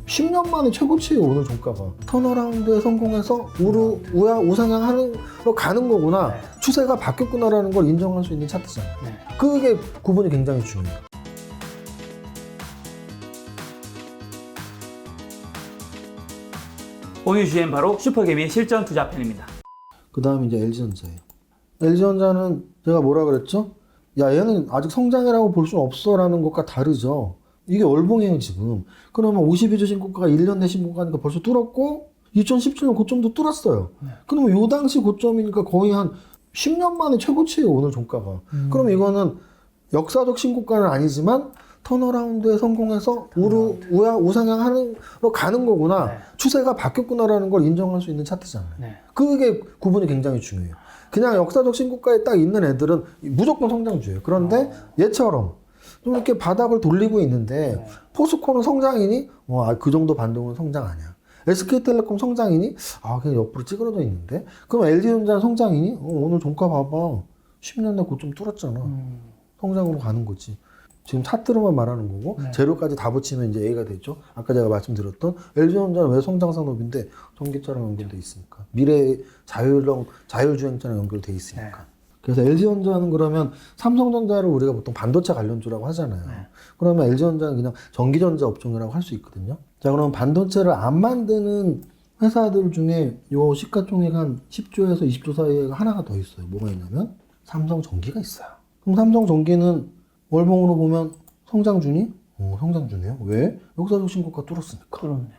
10년 만에 최고치예요. 오늘 종가가 턴어라운드에 성공해서 우상향하는 거 가는 거구나. 네. 추세가 바뀌었구나라는 걸 인정할 수 있는 차트잖아요. 네. 그게 구분이 굉장히 중요해요. 오늘 주제는 바로 슈퍼개미의 실전 투자편입니다. 그 다음에 이제 LG전자예요. LG전자는 제가 뭐라 그랬죠? 야, 얘는 아직 성장이라고 볼 수는 없어 라는 것과 다르죠. 이게 월봉이에요 지금. 그러면 52주 신고가가 1년 내 신고가니까 벌써 뚫었고 2017년 고점도 뚫었어요. 그러면 요 당시 고점이니까 거의 한 10년 만에 최고치예요 오늘 종가가. 그럼 이거는 역사적 신고가는 아니지만 턴어라운드에 성공해서 우상향하는 거 가는 거구나. 네. 추세가 바뀌었구나라는 걸 인정할 수 있는 차트잖아요. 네. 그게 구분이 굉장히 중요해요. 그냥 역사적 신고가에 딱 있는 애들은 무조건 성장주예요. 그런데 얘처럼 좀 이렇게 바닥을 돌리고 있는데 포스코는 성장이니? 그 정도 반동은 성장 아니야. SK텔레콤 성장이니? 그냥 옆으로 찌그러져 있는데? 그럼 LG전자 성장이니? 오늘 종가 봐봐. 10년 내 고점 뚫었잖아. 성장으로 가는 거지. 지금 차트로만 말하는 거고 재료까지 다 붙이면 이제 A가 되죠. 아까 제가 말씀드렸던 LG전자는 왜 성장 산업인데 전기차랑 연결돼 있으니까 미래의 자율주행차랑 연결돼 있으니까. 그래서 LG전자는 그러면 삼성전자를 우리가 보통 반도체 관련주라고 하잖아요. 그러면 LG전자는 그냥 전기전자 업종이라고 할 수 있거든요. 자, 그럼 반도체를 안 만드는 회사들 중에 요 시가총액 한 10조에서 20조 사이에 하나가 더 있어요. 뭐가 있냐면 삼성전기가 있어요. 그럼 삼성전기는 월봉으로 보면 성장주니? 성장주네요. 왜? 역사적 신고가 뚫었으니까. 그렇네요.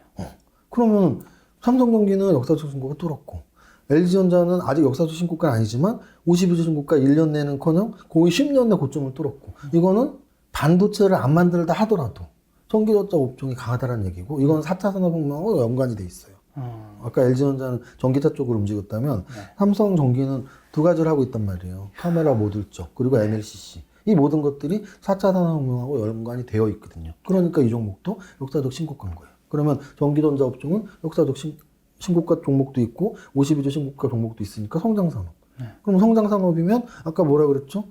그러면 삼성전기는 역사적 신고가 뚫었고 LG전자는 아직 역사적 신고가는 아니지만 52주 신고가 1년 내는커녕 거의 10년 내 고점을 뚫었고 이거는 반도체를 안 만들다 하더라도 전기전자 업종이 강하다는 얘기고 이건 4차 산업혁명하고 연관이 돼 있어요. 아까 LG전자는 전기차 쪽으로 움직였다면 삼성전기는 두 가지를 하고 있단 말이에요. 카메라 모듈 쪽 그리고 MLCC. 이 모든 것들이 4차 산업혁명하고 연관이 되어 있거든요. 그러니까 이 종목도 역사적 신고가인 거예요. 그러면 전기전자 업종은 역사적 신고가 종목도 있고 52주 신고가 종목도 있으니까 성장산업. 그럼 성장산업이면 아까 뭐라 그랬죠?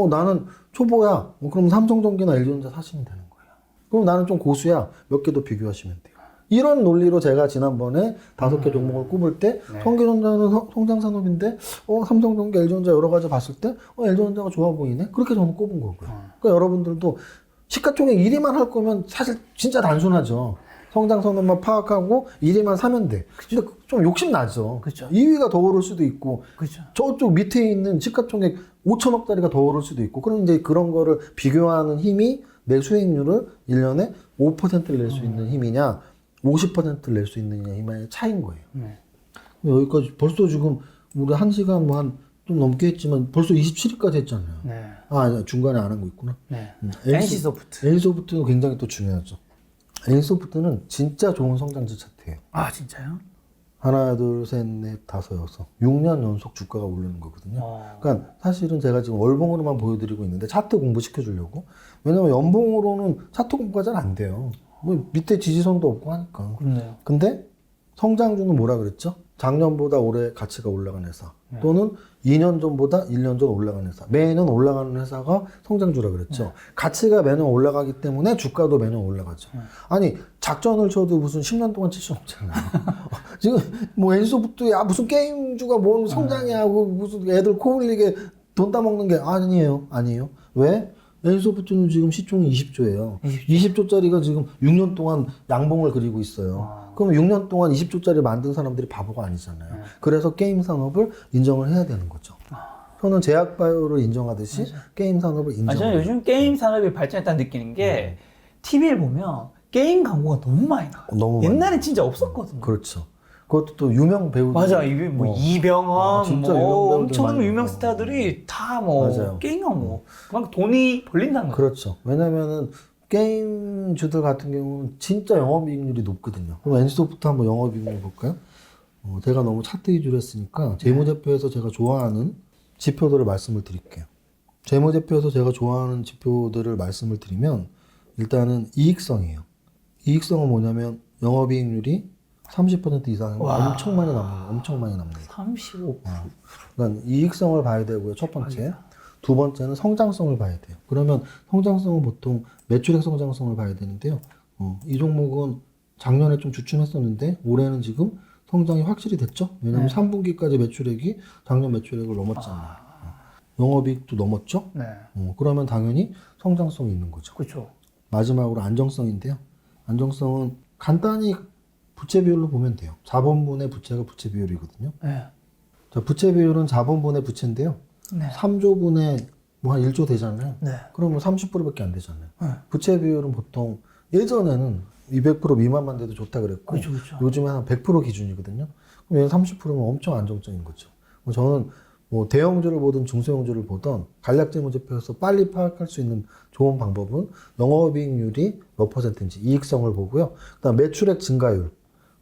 나는 초보야. 그럼 삼성전기나 LG전자 사시면 되는 거예요. 그럼 나는 좀 고수야. 몇 개 더 비교하시면 돼요. 이런 논리로 제가 지난번에 5개 종목을 꼽을 때 전기전자는 성장산업인데 삼성전기, LG전자 여러 가지 봤을 때 LG전자가 좋아 보이네? 그렇게 저는 꼽은 거고요. 그러니까 여러분들도 시가총액 1위만 할 거면 사실 진짜 단순하죠. 성장산업만 파악하고 1위만 사면 돼. 근데 좀 욕심나죠. 그렇죠. 2위가 더 오를 수도 있고 그렇죠. 저쪽 밑에 있는 시가총액 5천억짜리가 더 오를 수도 있고 그럼 이제 그런 거를 비교하는 힘이 내 수익률을 1년에 5%를 낼 수 있는 힘이냐 50%를 낼 수 있느냐 힘의 차이인 거예요. 여기까지 벌써 지금 우리 1시간 뭐 한 좀 넘게 했지만 벌써 27위까지 했잖아요. 아니, 중간에 안 한 거 있구나. NC소프트. NC소프트는 굉장히 또 중요하죠. NC소프트는 진짜 좋은 성장지 차트예요. 아, 진짜요? 하나, 둘, 셋, 넷, 다섯, 여섯. 6년 연속 주가가 오르는 거거든요. 그러니까 사실은 제가 지금 월봉으로만 보여드리고 있는데 차트 공부 시켜주려고. 왜냐면 연봉으로는 차트 공부가 잘 안 돼요. 뭐 밑에 지지선도 없고 하니까. 그렇네요. 근데 성장주는 뭐라 그랬죠? 작년보다 올해 가치가 올라간 회사. 또는 2년 전보다 1년 전 올라간 회사. 매년 올라가는 회사가 성장주라 그랬죠. 가치가 매년 올라가기 때문에 주가도 매년 올라가죠. 아니, 작전을 쳐도 무슨 10년 동안 칠 수는 없잖아요. 지금 뭐 NC소프트 무슨 게임주가 뭔 성장이야 하고 무슨 애들 코 흘리게 돈 따먹는 게 아니에요. 왜? NC소프트는 지금 시총이 20조예요. 20조짜리가 지금 6년 동안 양봉을 그리고 있어요. 그럼 6년 동안 20조짜리 만든 사람들이 바보가 아니잖아요. 그래서 게임 산업을 인정을 해야 되는 거죠. 저는 제약바이오를 인정하듯이 게임 산업을 인정해요. 저는 요즘 게임 산업이 발전했다는 느끼는 게 TV를 보면 게임 광고가 너무 많이 나와요. 너무 옛날엔 진짜 없었거든요. 그렇죠. 그것도 또 유명 배우들. 맞아. 이게 뭐 이병헌, 진짜 뭐 유명 배우들 엄청 많이 유명 있고. 스타들이 다 뭐 맞아요. 게임 광고. 그만큼 돈이 벌린다는 거죠. 그렇죠. 왜냐면은 게임주들 같은 경우는 진짜 영업이익률이 높거든요. 그럼 NC소프트 한번 영업이익률 볼까요? 제가 너무 차트 위주로 했으니까 재무제표에서 제가 좋아하는 지표들을 말씀을 드릴게요. 재무제표에서 제가 좋아하는 지표들을 말씀을 드리면 일단은 이익성이에요. 이익성은 뭐냐면 영업이익률이 30% 이상이면 엄청 많이 남는, 엄청 많이 남는. 35%. 그러니까 이익성을 봐야 되고요. 첫 번째. 두 번째는 성장성을 봐야 돼요. 그러면 성장성은 보통 매출액 성장성을 봐야 되는데요. 이 종목은 작년에 좀 주춤했었는데 올해는 지금 성장이 확실히 됐죠. 왜냐면 네. 3분기까지 매출액이 작년 매출액을 넘었잖아요. 영업이익도 넘었죠. 네. 그러면 당연히 성장성이 있는 거죠. 그렇죠. 마지막으로 안정성인데요. 안정성은 간단히 부채 비율로 보면 돼요. 자본분의 부채가 부채 비율이거든요. 네. 자, 부채 비율은 자본분의 부채인데요. 네. 3조분의 뭐 한 1조 되잖아요. 네. 그러면 30%밖에 안 되잖아요. 네. 부채 비율은 보통 예전에는 200% 미만만 돼도 좋다 그랬고 그렇죠, 그렇죠. 요즘에 한 100% 기준이거든요. 그럼 얘는 30%면 엄청 안정적인 거죠. 저는 뭐 대형주를 보든 중소형주를 보든 간략재무제표에서 빨리 파악할 수 있는 좋은 방법은 영업이익률이 몇 퍼센트인지 이익성을 보고요. 그다음 매출액 증가율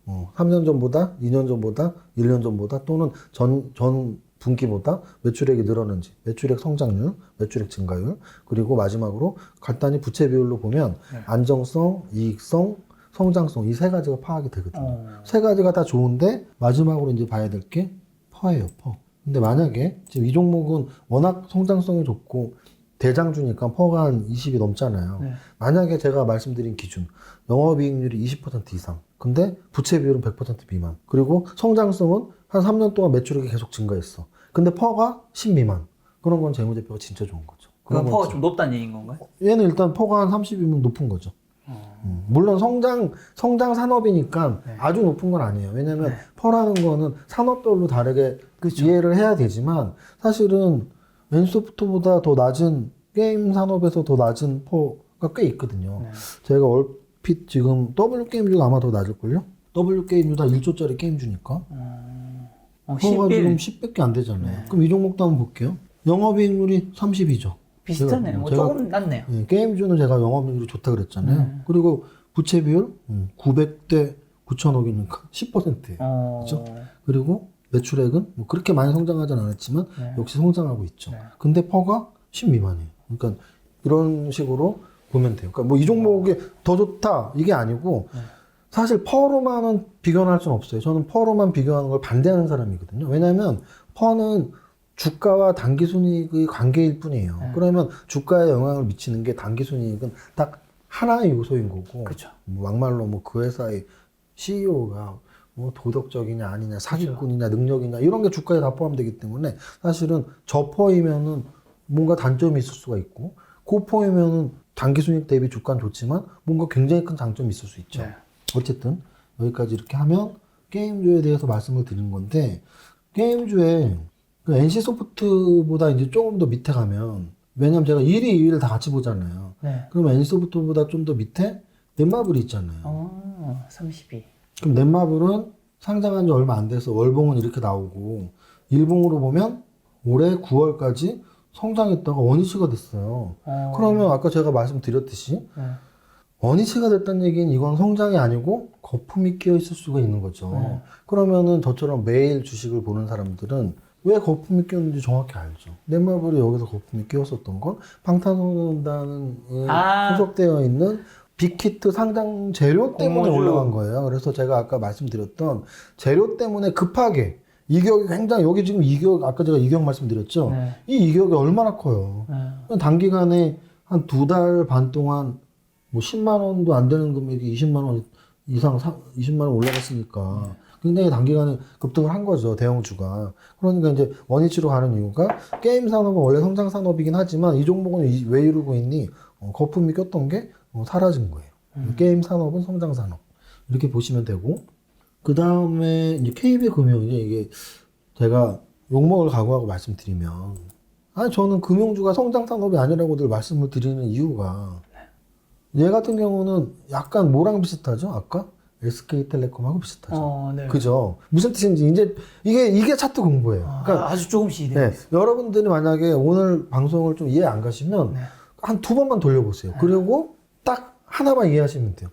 3년 전보다 2년 전보다 1년 전보다 또는 전 분기보다 매출액이 늘었는지 매출액 성장률, 매출액 증가율 그리고 마지막으로 간단히 부채 비율로 보면 네. 안정성, 이익성, 성장성 이 세 가지가 파악이 되거든요. 어. 세 가지가 다 좋은데 마지막으로 이제 봐야 될 게 퍼예요, 퍼. 근데 만약에 지금 이 종목은 워낙 성장성이 좋고 대장주니까 퍼가 한 20이 넘잖아요. 네. 만약에 제가 말씀드린 기준 영업이익률이 20% 이상 근데 부채 비율은 100% 미만 그리고 성장성은 한 3년 동안 매출액이 계속 증가했어. 근데 퍼가 10 미만 그런 건 재무제표가 진짜 좋은 거죠. 그럼 그런 퍼가 건 좀 높다는 얘기인 건가요? 얘는 일단 퍼가 한 30이면 높은 거죠. 물론 성장 산업이니까 네. 아주 높은 건 아니에요. 왜냐면 네. 퍼라는 거는 산업별로 다르게 그렇죠. 이해를 해야 되지만 사실은 엔소프트보다 더 낮은 게임 산업에서 더 낮은 퍼가 꽤 있거든요. 네. 제가 얼핏 지금 W게임주가 아마 더 낮을걸요? W게임주 다 1조짜리 게임주니까 퍼가 11. 지금 10밖에 안 되잖아요. 네. 그럼 이 종목도 한번 볼게요. 영업이익률이 30이죠. 비슷하네요. 뭐 조금 낮네요. 예, 게임주는 제가 영업이익률이 좋다 그랬잖아요. 그리고 부채 비율 900대 9천억이니까 10%예요. 그죠? 그리고 매출액은 뭐 그렇게 많이 성장하진 않았지만 네. 역시 성장하고 있죠. 네. 근데 퍼가 10 미만이에요. 그러니까 이런 식으로 보면 돼요. 그러니까 뭐 이 종목이 더 좋다 이게 아니고 네. 사실 퍼로만은 비교는 할 수는 없어요. 저는 퍼로만 비교하는 걸 반대하는 사람이거든요. 왜냐하면 퍼는 주가와 단기순이익의 관계일 뿐이에요. 네. 그러면 주가에 영향을 미치는 게 단기순이익은 딱 하나의 요소인 거고 그렇죠. 뭐 막말로 뭐 그 회사의 CEO가 뭐 도덕적이냐 아니냐 사기꾼이냐 능력이냐 이런 게 주가에 다 포함되기 때문에 사실은 저퍼이면은 뭔가 단점이 있을 수가 있고 고퍼이면은 단기순이익 대비 주가는 좋지만 뭔가 굉장히 큰 장점이 있을 수 있죠. 네. 어쨌든 여기까지 이렇게 하면 게임주에 대해서 말씀을 드린 건데 게임주에 그 NC소프트보다 이제 조금 더 밑에 가면 왜냐면 제가 1위, 2위를 다 같이 보잖아요. 네. 그러면 NC소프트보다 좀 더 밑에 넷마블이 있잖아요. 32. 그럼 넷마블은 상장한 지 얼마 안 돼서 월봉은 이렇게 나오고 일봉으로 보면 올해 9월까지 성장했다가 원위치가 됐어요. 그러면 아까 제가 말씀드렸듯이 네. 원위치가 됐다는 얘기는 이건 성장이 아니고 거품이 끼어 있을 수가 있는 거죠. 네. 그러면은 저처럼 매일 주식을 보는 사람들은 왜 거품이 끼었는지 정확히 알죠. 넷마블이 여기서 거품이 끼었었던 건 방탄소년단에 소속되어 있는 빅히트 상장 재료 때문에 공모주. 올라간 거예요. 그래서 제가 아까 말씀드렸던 재료 때문에 급하게 이격이 굉장히 여기 지금 이격 아까 제가 이격 말씀드렸죠. 네. 이 이격이 얼마나 커요. 네. 단기간에 한 2달 반 동안 뭐 10만 원도 안 되는 금액이 20만 원 이상 20만 원 올라갔으니까 굉장히 단기간에 급등을 한 거죠. 대형주가. 그러니까 이제 원위치로 가는 이유가 게임 산업은 원래 성장 산업이긴 하지만 이 종목은 왜 이러고 있니? 거품이 꼈던 게 사라진 거예요. 게임 산업은 성장 산업. 이렇게 보시면 되고 그 다음에 이제 KB금융이 이게 제가 욕먹을 각오하고 말씀드리면 저는 금융주가 성장 산업이 아니라고 늘 말씀을 드리는 이유가 얘 같은 경우는 약간 뭐랑 비슷하죠? 아까 SK텔레콤하고 비슷하죠. 네. 그죠? 무슨 뜻인지 이제 이게 차트 공부예요. 그러니까 아주 조금씩 네, 이해돼요. 여러분들이 만약에 오늘 방송을 좀 이해 안 가시면 네. 한 2번만 돌려보세요. 그리고 딱 하나만 이해하시면 돼요.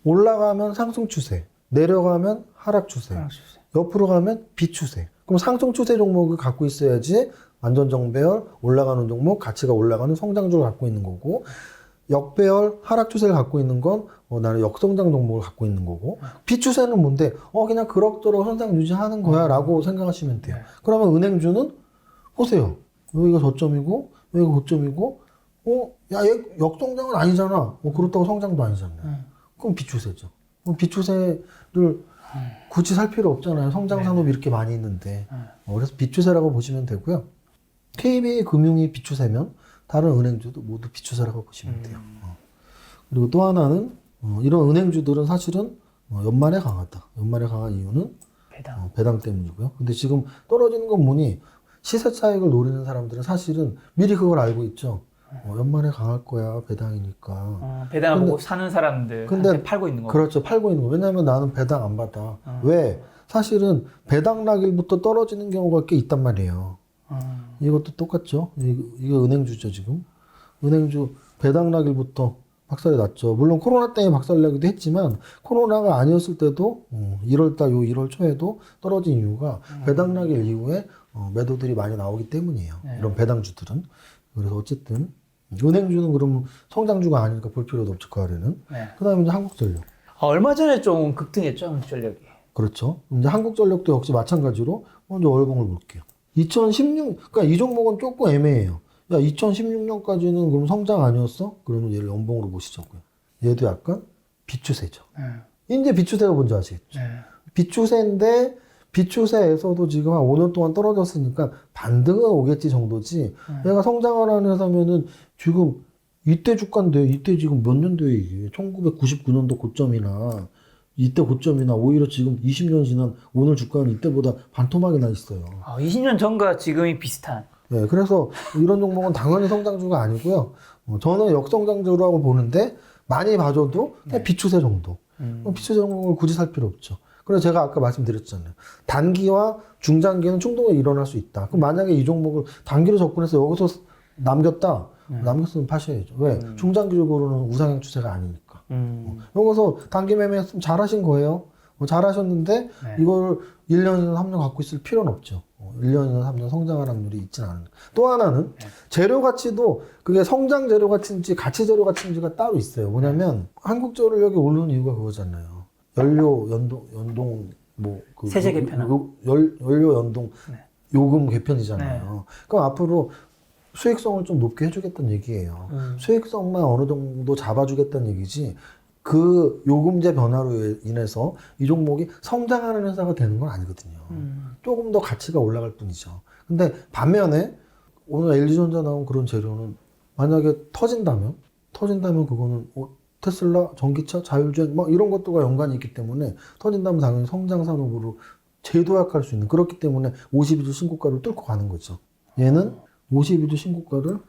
올라가면 상승 추세, 내려가면 하락 추세, 옆으로 가면 비추세. 그럼 상승 추세 종목을 갖고 있어야지 완전 정배열 올라가는 종목, 가치가 올라가는 성장주를 갖고 있는 거고 역배열 하락 추세를 갖고 있는 건 나는 역성장 종목을 갖고 있는 거고 비추세는 뭔데 그냥 그럭저럭 현상 유지하는 거야 라고 생각하시면 돼요. 그러면 은행주는 보세요. 여기가 저점이고 여기가 고점이고 야 얘 역성장은 아니잖아. 그렇다고 성장도 아니잖아요. 그럼 비추세죠. 비추세를 굳이 살 필요 없잖아요. 성장 산업이 이렇게 많이 있는데. 그래서 비추세라고 보시면 되고요. KB금융이 비추세면 다른 은행주도 모두 비추세라고 보시면 돼요. 그리고 또 하나는 이런 은행주들은 사실은 연말에 강하다. 연말에 강한 이유는 배당 때문이고요. 근데 지금 떨어지는 건 뭐니? 시세 차익을 노리는 사람들은 사실은 미리 그걸 알고 있죠. 연말에 강할 거야, 배당이니까. 배당을 보고 사는 사람들 팔고 있는 거. 그렇죠. 팔고 있는 거. 왜냐하면 나는 배당 안 받아. 왜? 사실은 배당 나길부터 떨어지는 경우가 꽤 있단 말이에요. 이것도 똑같죠. 이게 은행주죠, 지금. 은행주 배당 나길부터 박살이 났죠. 물론 코로나 때문에 박살나기도 했지만 코로나가 아니었을 때도 1월달, 1월 초에도 떨어진 이유가 배당 나길 이후에 매도들이 많이 나오기 때문이에요. 이런 배당주들은. 그래서 어쨌든 은행주는 그러면 성장주가 아니니까 볼 필요도 없죠, 그 아래는. 그 다음에 이제 한국전력. 얼마 전에 좀 급등했죠, 한국전력이. 그렇죠. 이제 한국전력도 역시 마찬가지로 먼저 월봉을 볼게요. 그러니까 이 종목은 조금 애매해요. 야, 2016년까지는 그럼 성장 아니었어? 그러면 얘를 연봉으로 보시자고요. 얘도 약간 비추세죠. 이제 비추세가 뭔지 아시겠죠? 비추세인데 비추세에서도 지금 한 5년 동안 떨어졌으니까 반등은 오겠지 정도지. 얘가 성장을 하는 회사면은 지금 이때 주가인데 이때 지금 몇 년도에 이게 1999년도 고점이나 이때 고점이나 오히려 지금 20년 지난 오늘 주가는 이때보다 반토막이 나 있어요. 20년 전과 지금이 비슷한. 네, 그래서 이런 종목은 당연히 성장주가 아니고요. 저는 역성장주라고 보는데 많이 봐줘도 그냥 비추세 정도. 비추세 종목을 굳이 살 필요 없죠. 그래서 제가 아까 말씀드렸잖아요. 단기와 중장기는 충동이 일어날 수 있다. 그럼 만약에 이 종목을 단기로 접근해서 여기서 남겼다. 남겼으면 파셔야죠. 왜? 중장기적으로는 우상향 추세가 아니니까. 여기서 단기 매매했으면 잘하신 거예요. 잘하셨는데 이걸 1년이나 3년 갖고 있을 필요는 없죠. 1년이나 3년 성장할 확률이 있지는 않으니까. 또 하나는 재료 가치도 그게 성장 재료 가치인지 가치 재료 가치인지가 따로 있어요. 뭐냐면 한국전력이 오르는 이유가 그거잖아요. 연료 연동 세제 개편함. 연료 연동 요금 개편이잖아요. 그럼 앞으로 수익성을 좀 높게 해주겠다는 얘기예요. 수익성만 어느 정도 잡아주겠다는 얘기지. 그 요금제 변화로 인해서 이 종목이 성장하는 회사가 되는 건 아니거든요. 조금 더 가치가 올라갈 뿐이죠. 근데 반면에 오늘 LG전자 나온 그런 재료는 만약에 터진다면 그거는 테슬라, 전기차, 자율주행 막 이런 것들과 연관이 있기 때문에 터진다면 당연히 성장 산업으로 재도약할 수 있는, 그렇기 때문에 52주 신고가를 뚫고 가는 거죠. 얘는 52주 신고가를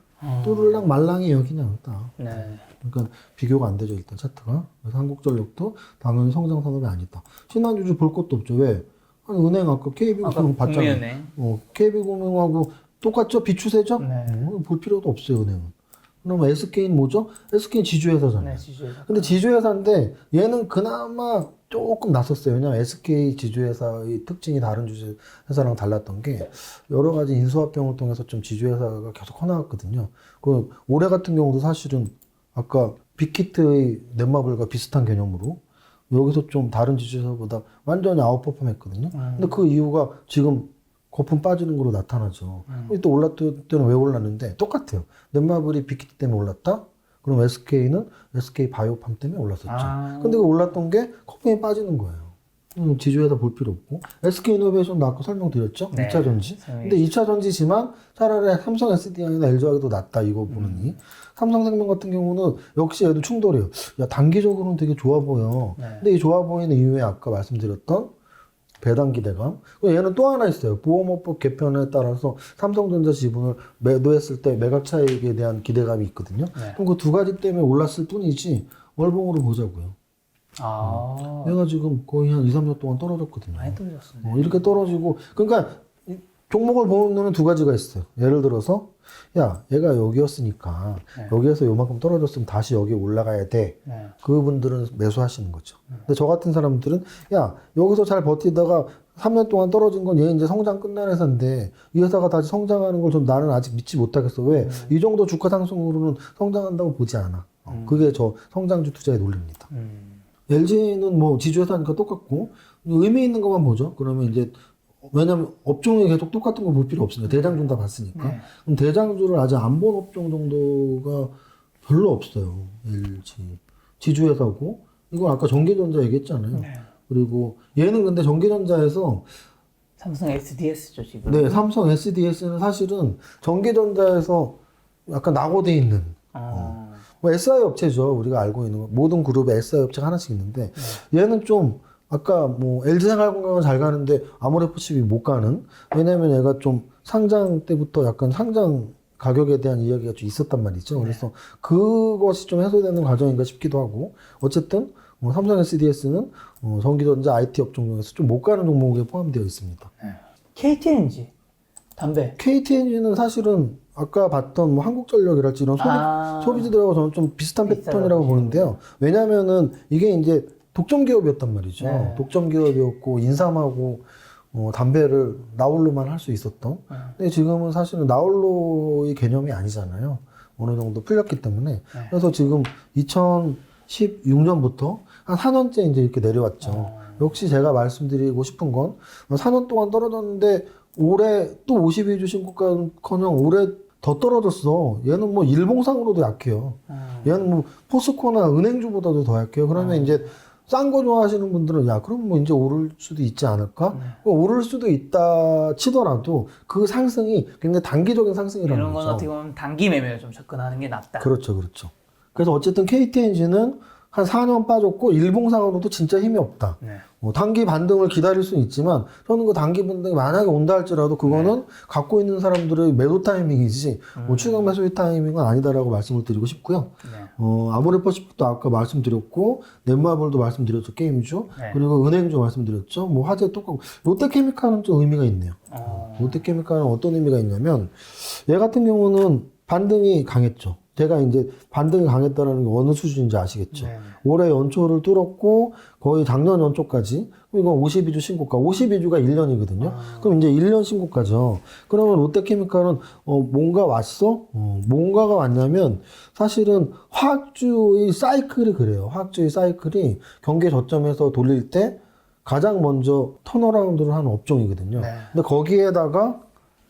뚫을랑 말랑이 여기냐 딱. 그러니까 비교가 안 되죠, 일단 차트가. 그래서 한국전력도 당연히 성장 산업이 아니다. 신한주주 볼 것도 없죠. 왜? 아니, 은행 아까 KB금융 봤잖아요. KB금융하고 똑같죠? 비추세죠? 볼 필요도 없어요, 은행은. 그럼 SK는 뭐죠? SK는 지주회사잖아요. 지주회사. 근데 지주회사인데 얘는 그나마 조금 낫었어요. 왜냐면 SK 지주회사의 특징이 다른 주주회사랑 달랐던 게 여러 가지 인수합병을 통해서 좀 지주회사가 계속 커나갔거든요. 그 올해 같은 경우도 사실은 아까 빅히트의 넷마블과 비슷한 개념으로 여기서 좀 다른 지주회사보다 완전히 아웃퍼폼 했거든요. 근데 그 이유가 지금 거품 빠지는 걸로 나타나죠. 또 올랐을 때는 왜 올랐는데 똑같아요. 넷마블이 빅히트 때문에 올랐다? 그럼 SK는 SK 바이오팜 때문에 올랐었죠. 근데 그 올랐던 게 거품이 빠지는 거예요. 지주회사 볼 필요 없고. SK이노베이션도 아까 설명드렸죠? 2차 전지. 근데 2차 전지지만 차라리 삼성 SDI나 LG화학이 더 낫다, 이거 보느니. 삼성생명 같은 경우는 역시 얘도 충돌해요. 야, 단기적으로는 되게 좋아 보여. 근데 이 좋아 보이는 이유에 아까 말씀드렸던 배당 기대감. 얘는 또 하나 있어요. 보험업법 개편에 따라서 삼성전자 지분을 매도했을 때 매각 차익에 대한 기대감이 있거든요. 그럼 그 두 가지 때문에 올랐을 뿐이지 월봉으로 보자고요. 얘가 지금 거의 한 2, 3년 동안 떨어졌거든요. 많이 떨어졌어요. 이렇게 떨어지고, 그러니까 종목을 보는 눈은 두 가지가 있어요. 예를 들어서 야, 얘가 여기였으니까 여기에서 요만큼 떨어졌으면 다시 여기 올라가야 돼. 그분들은 매수하시는 거죠. 근데 저 같은 사람들은 야, 여기서 잘 버티다가 3년 동안 떨어진 건 얘 이제 성장 끝난 회사인데 이 회사가 다시 성장하는 걸 좀 나는 아직 믿지 못하겠어. 왜? 이 정도 주가 상승으로는 성장한다고 보지 않아. 그게 저 성장주 투자의 논리입니다. LG는 뭐 지주회사니까 똑같고 의미 있는 것만 보죠. 그러면 이제 왜냐면 업종이 계속 똑같은 거 볼 필요 없으니까 대장주는 다 봤으니까. 그럼 대장주를 아직 안 본 업종 정도가 별로 없어요. LG 지주회사고 이건 아까 전기전자 얘기했잖아요. 네. 그리고 얘는 근데 전기전자에서 삼성 SDS죠 지금. 네, 삼성 SDS는 사실은 전기전자에서 약간 낙오돼 있는 뭐 SI 업체죠. 우리가 알고 있는 거. 모든 그룹에 SI 업체가 하나씩 있는데 얘는 좀 아까 뭐 LG생활건강은 잘 가는데 아모레퍼십이 못 가는. 왜냐면 얘가 좀 상장 때부터 약간 상장 가격에 대한 이야기가 좀 있었단 말이죠. 그래서 그것이 좀 해소되는 과정인가 싶기도 하고. 어쨌든 삼성 SDS는 전기전자 IT 업종 중에서 좀 못 가는 종목에 포함되어 있습니다. KTNG 담배. KTNG는 사실은 아까 봤던 뭐 한국전력이랄지 이런 소비주들하고 저는 좀 비슷한 패턴이라고 보는데요. 왜냐면은 이게 이제 독점 기업이었단 말이죠. 네. 독점 기업이었고 인삼하고 담배를 나홀로만 할 수 있었던. 근데 지금은 사실은 나홀로의 개념이 아니잖아요. 어느 정도 풀렸기 때문에. 그래서 지금 2016년부터 한 4년째 이제 이렇게 내려왔죠. 역시 제가 말씀드리고 싶은 건 4년 동안 떨어졌는데 올해 또 52주 신고가커녕 올해 더 떨어졌어. 얘는 뭐 일봉상으로도 약해요. 얘는 뭐 포스코나 은행주보다도 더 약해요. 그러면 이제 싼 거 좋아하시는 분들은 야 그럼 뭐 이제 오를 수도 있지 않을까? 오를 수도 있다 치더라도 그 상승이 굉장히 단기적인 상승이라는 이런 건 거죠. 어떻게 보면 단기 매매로 좀 접근하는 게 낫다. 그렇죠, 그렇죠. 그래서 어쨌든 KTNG는 한 4년 빠졌고 일봉상으로도 진짜 힘이 없다. 네. 단기 반등을 기다릴 수는 있지만 저는 그 단기 반등이 만약에 온다 할지라도 그거는 갖고 있는 사람들의 매도 타이밍이지 뭐 추격 매수의 타이밍은 아니다라고 말씀을 드리고 싶고요. 아모레퍼시픽도 아까 말씀드렸고 넷마블도 말씀드렸죠, 게임주. 그리고 은행주 말씀드렸죠. 뭐 화재 똑같고 롯데케미칼은 좀 의미가 있네요. 롯데케미칼은 어떤 의미가 있냐면 얘 같은 경우는 반등이 강했죠. 제가 이제 반등이 강했다는 게 어느 수준인지 아시겠죠? 올해 연초를 뚫었고 거의 작년 연초까지 이건 52주 신고가, 52주가 1년이거든요. 그럼 이제 1년 신고가죠. 그러면 롯데케미칼은 뭔가 왔어? 뭔가가 왔냐면 사실은 화학주의 사이클이 그래요. 화학주의 사이클이 경기 저점에서 돌릴 때 가장 먼저 턴어라운드를 하는 업종이거든요. 근데 거기에다가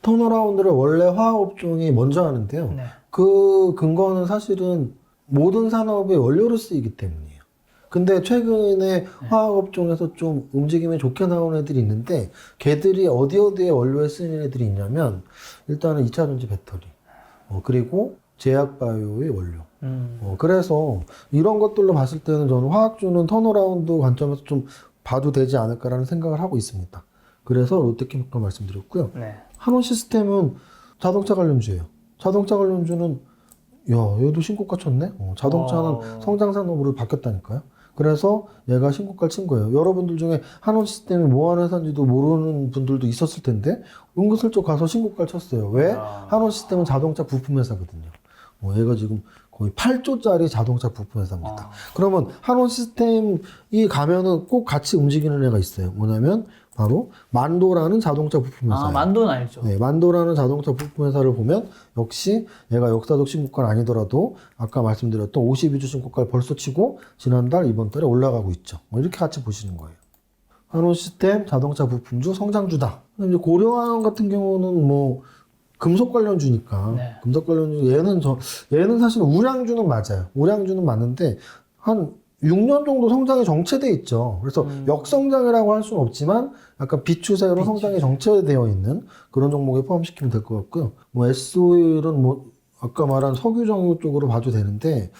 턴어라운드를 원래 화학업종이 먼저 하는데요. 그 근거는 사실은 모든 산업의 원료로 쓰이기 때문이에요. 근데 최근에 화학업종에서 좀 움직임이 좋게 나온 애들이 있는데 걔들이 어디에 원료에 쓰이는 애들이 있냐면 일단은 2차전지 배터리 그리고 제약바이오의 원료. 그래서 이런 것들로 봤을 때는 저는 화학주는 턴어라운드 관점에서 좀 봐도 되지 않을까라는 생각을 하고 있습니다. 그래서 롯데케미칼 말씀드렸고요. 한원시스템은 자동차 관련주예요. 자동차 관련주는 얘도 신고가 쳤네. 자동차는 성장 산업으로 바뀌었다니까요. 그래서 얘가 신고가를 친 거예요. 여러분들 중에 한원시스템이 뭐 하는 회사인지도 모르는 분들도 있었을 텐데 은근슬쩍 가서 신고가를 쳤어요. 왜? 한원시스템은 자동차 부품 회사거든요. 얘가 지금 거의 8조짜리 자동차 부품 회사입니다. 그러면 한원시스템이 가면은 꼭 같이 움직이는 애가 있어요. 뭐냐면 바로 만도라는 자동차 부품 회사예요. 만도는 알죠. 네, 만도라는 자동차 부품 회사를 보면 역시 얘가 역사적 신고가는 아니더라도 아까 말씀드렸던 52주 신고가를 벌써 치고 지난달 이번 달에 올라가고 있죠. 이렇게 같이 보시는 거예요. 한원시스템 자동차 부품주 성장주다. 이제 고려아연 같은 경우는 뭐 금속 관련주니까 금속 관련주 얘는 사실 우량주는 맞아요. 우량주는 맞는데 한 6년 정도 성장이 정체돼 있죠. 그래서 역성장이라고 할 수는 없지만 약간 비추세로 성장이 정체되어 있는 그런 종목에 포함시키면 될 것 같고요. 뭐 SO일은 뭐 아까 말한 석유 정유 쪽으로 봐도 되는데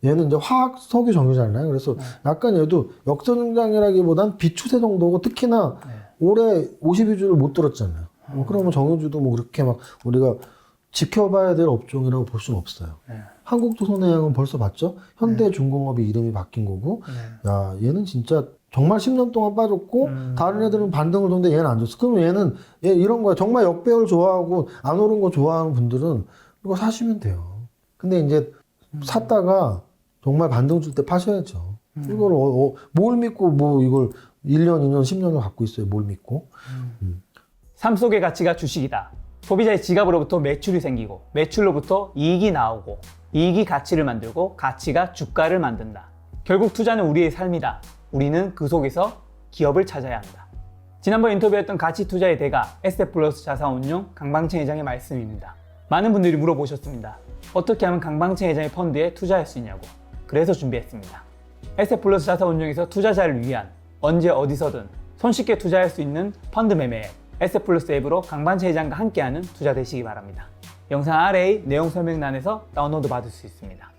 얘는 이제 화학 석유 정유잖아요. 그래서 약간 얘도 역성장이라기보단 비추세 정도고 특히나 올해 52주를 못 들었잖아요. 그러면 정유주도 뭐 그렇게 막 우리가 지켜봐야 될 업종이라고 볼 수는 없어요. 한국조선해양은 벌써 봤죠? 현대중공업이 이름이 바뀐 거고, 야, 얘는 진짜 정말 10년 동안 빠졌고, 다른 애들은 반등을 줬는데 얘는 안 줬어. 그럼 얘 이런 거야. 정말 역배열 좋아하고, 안 오른 거 좋아하는 분들은 이거 사시면 돼요. 근데 이제 샀다가 정말 반등 줄 때 파셔야죠. 이걸 뭘 믿고 뭐 이걸 1년, 2년, 10년을 갖고 있어요. 뭘 믿고. 삶 속의 가치가 주식이다. 소비자의 지갑으로부터 매출이 생기고 매출로부터 이익이 나오고 이익이 가치를 만들고 가치가 주가를 만든다. 결국 투자는 우리의 삶이다. 우리는 그 속에서 기업을 찾아야 한다. 지난번 인터뷰했던 가치 투자의 대가 에셋플러스 자산운용 강방채 회장의 말씀입니다. 많은 분들이 물어보셨습니다. 어떻게 하면 강방채 회장의 펀드에 투자할 수 있냐고. 그래서 준비했습니다. 에셋플러스 자산운용에서 투자자를 위한 언제 어디서든 손쉽게 투자할 수 있는 펀드 매매 앱 에셋플러스 앱으로 강반채 회장과 함께하는 투자 되시기 바랍니다. 영상 아래의 내용 설명란에서 다운로드 받을 수 있습니다.